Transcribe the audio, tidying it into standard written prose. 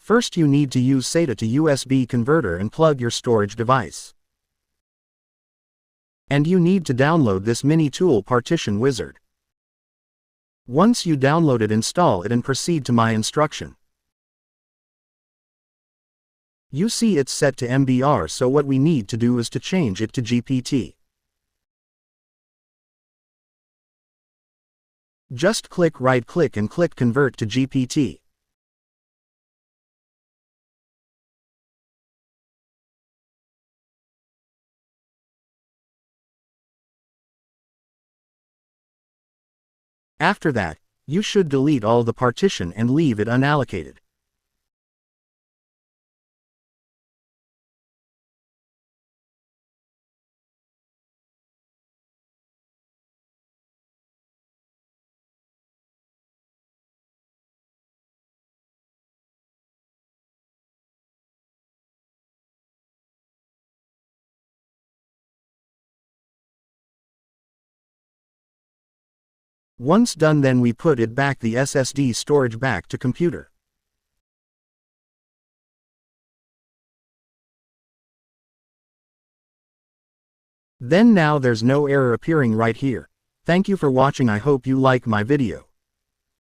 First you need to use SATA to USB converter and plug your storage device. And you need to download this mini tool partition wizard. Once you download it, install it and proceed to my instruction. You see it's set to MBR, so what we need to do is to change it to GPT. Just right-click and click Convert to GPT. After that, you should delete all the partition and leave it unallocated. Once done, then we put it back the SSD storage back to computer. Then now there's no error appearing right here. Thank you for watching. I hope you like my video.